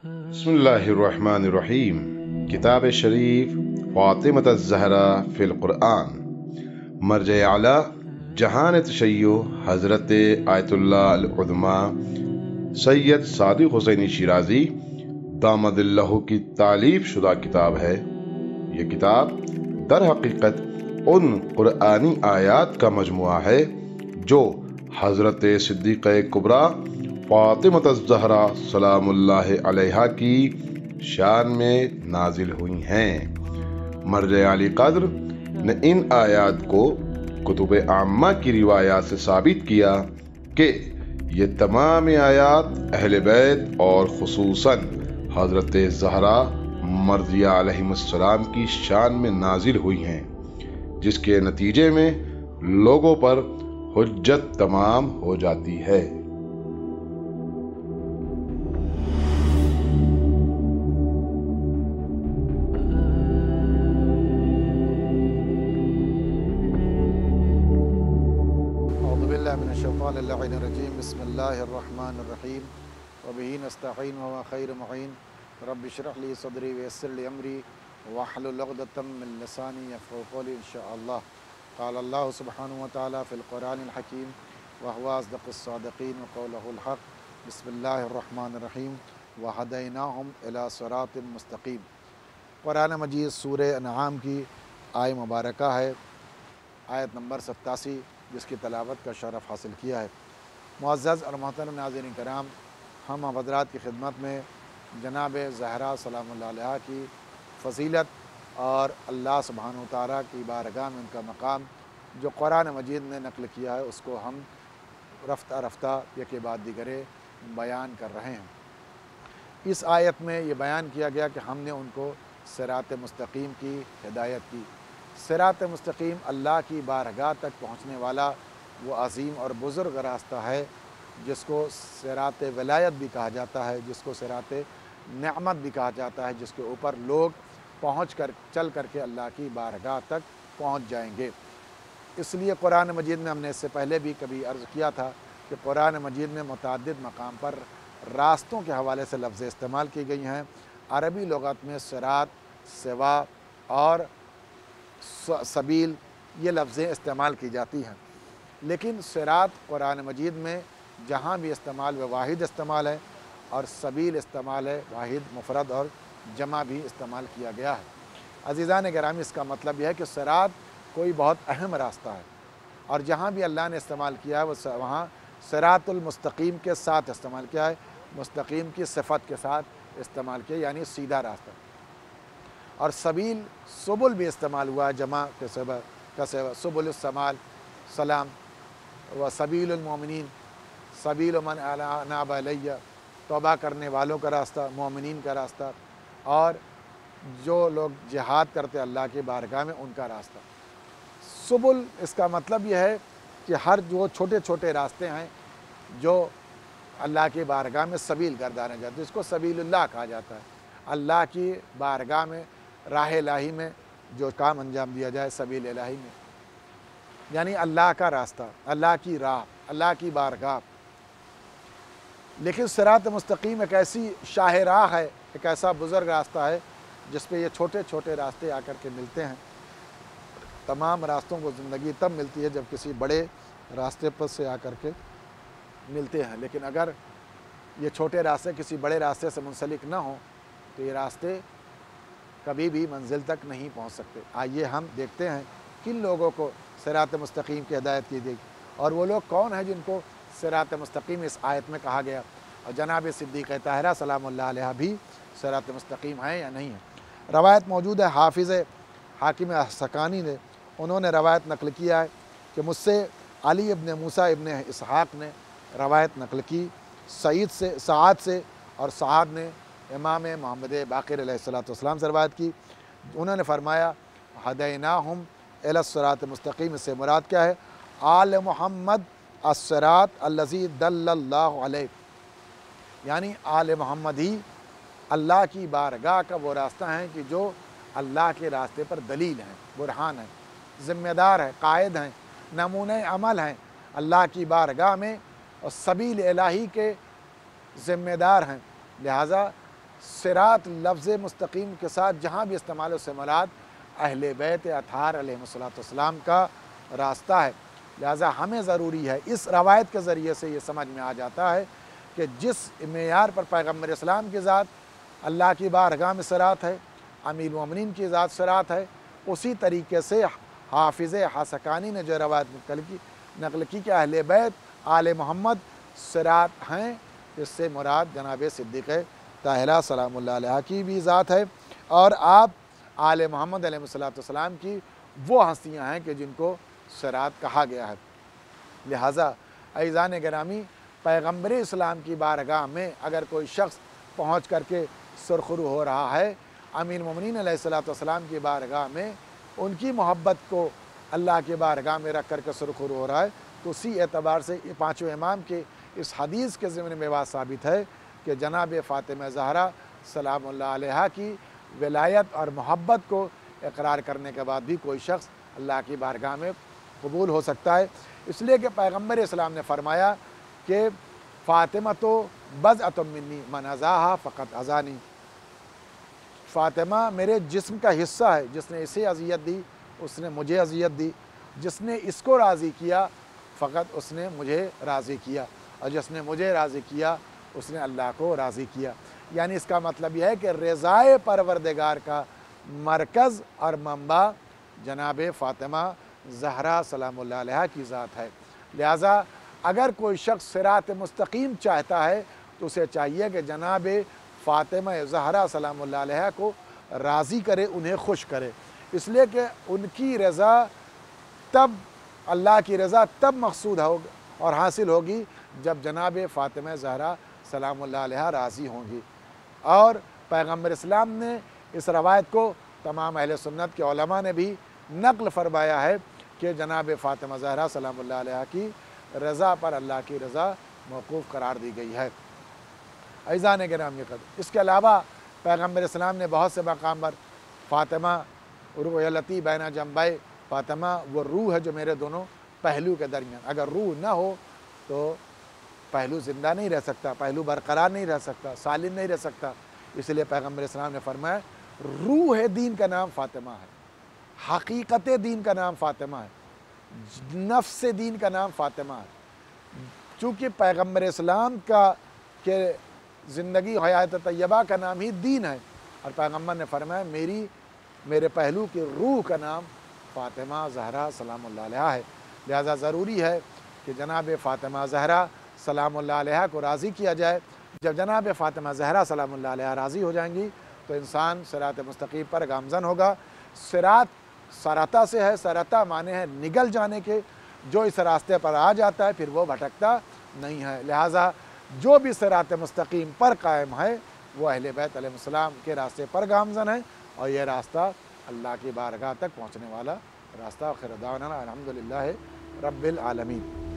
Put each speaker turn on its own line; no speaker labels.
बिस्मिल्लाहिर्रहमानिर्रहीम। किताब शरीफ फातिमत ज़हरा फ़िल क़ुरआन। मर्ज आला जहान तशय्यो हज़रत आयतुल्लाह अल उज़मा सैयद सादिक़ हुसैनी शिराज़ी दामदिल्लाहु की तालीफ शुदा किताब है। ये किताब दर हकीकत उन कुरआनी आयात का मजमुआ है जो हज़रत सिद्दीक़ा कुबरा फातिमत ज़हरा सलामुल्लाह अलैहा की शान में नाजिल हुई हैं। मर्ज आली क़द्र ने इन आयात को कुतुब आम्मा की रिवायात से साबित किया कि ये तमाम आयात अहले बैत और खुसूसन हज़रत ज़हरा मर्ज़िया अलैहिस्सलाम की शान में नाजिल हुई हैं, जिसके नतीजे में लोगों पर हुज्जत तमाम हो जाती है।
मिनश्शैतानिर्रजीम बिस्मिल्लाहिर्रहमानिर्रहीम वबिही नस्तईन व हुवा खैरुल मुईन रब्बि इश्रह ली सदरी वयस्सिर ली अमरी वहलुल उक़दतम मिन लिसानी यफ़क़हू क़ौली इंशाअल्लाह। क़ाल अल्लाहु सुब्हानहु व तआला फ़िल क़ुरआनिल हकीम व हुवा अस्दक़ुस सादिक़ीन व क़ौलुहुल हक़। बिस्मिल्लाहिर्रहमानिर्रहीम व हदैनाहुम इला सिरातिम मुस्तक़ीम। क़ुरआन मजीद सूरह अनआम की आय मुबारका है, आयत नंबर 87, जिसकी तलावत का शरफ़ हासिल किया है। मुअज़्ज़ज़ और मोहतरम नाज़रीन कराम, हम हज़रात की खिदमत में जनाब ज़हरा सलामुल्लाह अलैहा की फ़ज़ीलत और अल्लाह सुब्हानहु व तआला की बारगाह में उनका मकाम जो क़ुरआन मजीद ने नक़ल किया है, उसको हम रफ्ता रफ्ता यके बाद दिगरे बयान कर रहे हैं। इस आयत में ये बयान किया गया कि हमने उनको सिरात मुस्तक़ीम की हिदायत की। सिरात मुस्तक़ीम अल्लाह की बारगाह तक पहुँचने वाला वो अज़ीम और बुज़ुर्ग रास्ता है, जिसको सिरात विलायत भी कहा जाता है, जिसको सिरात नेअमत भी कहा जाता है, जिसके ऊपर लोग चल करके अल्लाह की बारगाह तक पहुँच जाएंगे। इसलिए कुरान मजीद में हमने इससे पहले भी कभी अर्ज़ किया था कि कुरान मजीद में मुतअद्दिद मकाम पर रास्तों के हवाले से लफ्ज़ इस्तेमाल की गई हैं। अरबी लुग़त में सिरात, सिवा और सबील ये लफ्ज़ें इस्तेमाल की जाती हैं, लेकिन सिरात कुरान मजीद में जहाँ भी इस्तेमाल व वाहिद इस्तेमाल है और सबील इस्तेमाल है, वाहिद मुफरद और जमा भी इस्तेमाल किया गया है। अज़ीज़ान गिरामी, इसका मतलब यह है कि सिरात कोई बहुत अहम रास्ता है और जहाँ भी अल्लाह ने इस्तेमाल किया है वो वहाँ सिरातुल मुस्तक़ीम के साथ इस्तेमाल किया है, मुस्तक़ीम की सिफ़त के साथ इस्तेमाल किया, यानी सीधा रास्ता। और सबील सुबुल भी इस्तेमाल हुआ है, जमा के सुबुल समाल सलाम व सबीलुल मोमिनीन, सबील मन अनाब अलैया, तौबा करने वालों का रास्ता, मोमिनीन का रास्ता, और जो लोग जिहाद करते अल्लाह की बारगाह में उनका रास्ता। सुबुल, इसका मतलब यह है कि हर जो छोटे छोटे रास्ते हैं जो अल्लाह की बारगाह में सबील गर्दाने जाते हैं, इसको सबीलुल्लाह कहा जाता है। अल्लाह की बारगाह में, राह इलाही में जो काम अंजाम दिया जाए, सबील इलाही में, यानी अल्लाह का रास्ता, अल्लाह की राह, अल्लाह की बारगाह। लेकिन सिरात मुस्तक़ीम एक ऐसी शाहराह है, एक ऐसा बुज़ुर्ग रास्ता है जिस पे ये छोटे छोटे रास्ते आकर के मिलते हैं। तमाम रास्तों को ज़िंदगी तब मिलती है जब किसी बड़े रास्ते पर से आकर के मिलते हैं, लेकिन अगर ये छोटे रास्ते किसी बड़े रास्ते से मुंसलिक ना हो तो ये रास्ते कभी भी मंजिल तक नहीं पहुंच सकते। आइए हम देखते हैं किन लोगों को सिरात मुस्तक़ीम की हिदायत की गई और वो लोग कौन हैं जिनको सिरात मुस्तक़ीम इस आयत में कहा गया, और जनाब सिद्दीक़ा ताहिरा सलामुल्लाह अलैहा भी सिरात मुस्तक़ीम हैं या नहीं है। रवायत मौजूद है, हाफिज़ हाकिम हस्सकानी ने उन्होंने रवायत नकल किया है कि मुझसे अली इब्न मूसा इब्न इसहाक़ ने रवायत नकल की सआद से, और सआद ने इमाम मोहम्मद बाक़िर अलैहिस्सलाम से रवायत की। उन्होंने फरमाया हदैनाहुम इला सिरात मुस्तक़ीम से मुराद क्या है? आल मोहम्मद अस्सिरात अल्लज़ी दल्लल्लाहु अलैहि, यानी आल मोहम्मद ही अल्लाह की बारगाह का वो रास्ता है कि जो अल्लाह के रास्ते पर दलील हैं, बुरहान हैं, ज़िम्मेदार हैं, कायद हैं, नमूने अमल हैं अल्लाह की बारगाह में, और सबील इलाही के ज़िम्मेदार हैं। लिहाजा सिरात लफ्ज़ मुस्तकीम के साथ जहाँ भी इस्तेमाल उससे मुराद अहले बैत अतहार अलैहिस्सलाम का रास्ता है। लिहाजा हमें ज़रूरी है, इस रवायत के ज़रिए से ये समझ में आ जाता है कि जिस मेयार पर पैगम्बर इस्लाम की ज़ात अल्लाह की बारगाह में सिरात है, अमीर मोमिनीन की ज़ात सिरात है, उसी तरीके से हाफिज़ हसकानी ने जो रवायत नकल की कि अहले बैत आले मोहम्मद सिरात हैं, इससे मुराद जनाब सिद्दीक़ ताहिरा सलामुल्लाह अलैहा की भी ज़ात है और आप आले मोहम्मद अलैहिस्सलाम की वो हस्तियाँ हैं कि जिनको सिरात कहा गया है। लिहाजा अज़ीज़ान गिरामी, पैगम्बर इस्लाम की बारगाह में अगर कोई शख्स पहुँच करके सुरखरू हो रहा है, अमीर मोमिनीन अलैहिस्सलाम की बारगाह में उनकी मोहब्बत को अल्लाह की बारगाह में रख करके सुरखरू हो रहा है, तो उसी एतबार से पाँचों इमाम के इस हदीस के ज़िम्न में बात साबित है कि जनाब फ़ातिमा ज़हरा सलामुल्लाह अलैहा की विलायत और मोहब्बत को इकरार करने के बाद भी कोई शख्स अल्लाह की बारगाह में कबूल हो सकता है। इसलिए कि पैगम्बर इस्लाम ने फरमाया कि फ़ातिमा तो बज़अतुम मिन्नी मन अज़ाहा फ़क़त अज़ानी, फ़ातिमा मेरे जिस्म का हिस्सा है, जिसने इसे अज़ियत दी उसने मुझे अज़ियत दी, जिसने इसको राज़ी किया फ़क़त उसने मुझे राज़ी किया, और जिसने मुझे राज़ी किया उसने अल्लाह को राज़ी किया। यानी इसका मतलब यह है कि रज़ाए परवरदिगार का मरकज़ और मंबा जनाब फ़ातिमा ज़हरा सलामुल्लाह अलैहा की ज़ात है। लिहाजा अगर कोई शख्स सिरात मुस्तकीम चाहता है तो उसे चाहिए कि जनाब फ़ातिमा ज़हरा सलामुल्लाह अलैहा को राज़ी करे, उन्हें खुश करे, इसलिए कि उनकी रज़ा तब अल्लाह की रज़ा तब मकसूद होगी और हासिल होगी जब जनाब फ़ातिमा ज़हरा सलामुल्लाह अलैहा राज़ी होंगी। और पैगम्बर इस्लाम ने इस रवायत को तमाम अहले सुन्नत के उलमा ने भी नक़ल फरमाया है कि जनाब फ़ातिमा ज़हरा सलामुल्लाह अलैहा की रज़ा पर अल्लाह की रज़ा मौक़ूफ़ करार दी गई है। अज़ीज़ान गिरामी क़द्र, इसके अलावा पैगम्बर इस्लाम ने बहुत से मकाम पर फ़ातिमा रुयलती बैना जम्बाए, फ़ातिमा वो रूह है जो मेरे दोनों पहलू के दरमियान, अगर रूह ना हो तो पहलू ज़िंदा नहीं रह सकता, पहलू बरकरार नहीं रह सकता, सालिम नहीं रह सकता। इसलिए पैगम्बर इस्लाम ने फरमाया रूह दीन का नाम फ़ातिमा है, हकीकत दीन का नाम फ़ातिमा है, नफ्स दीन का नाम फ़ातिमा है। चूँकि पैगम्बर इस्लाम का के ज़िंदगी हयात तय्यबा का नाम ही दीन है, और पैगम्बर ने फरमाया मेरे पहलू की रूह का नाम फ़ातिमा ज़हरा सलामुल्लाह अलैहा है। लिहाजा ज़रूरी है कि जनाब फ़ातिमा ज़हरा सलामुल्लाह अलैहा को राज़ी किया जाए। जब जनाब फ़ातिमा ज़हरा सलामुल्लाह अलैहा राज़ी हो जाएंगी तो इंसान सिरात मुस्तकीम पर गामज़न होगा। सिरात सरता से है, सरता माने है निगल जाने के, जो इस रास्ते पर आ जाता है फिर वो भटकता नहीं है। लिहाजा जो भी सिरात मुस्तकीम पर कायम है वो अहले बैत अलैहिस्सलाम के रास्ते पर गामज़न है, और ये रास्ता अल्लाह की बारगाह तक पहुँचने वाला रास्ता। आखिर दावाना अल्हम्दुलिल्लाह रब्बिल आलमीन।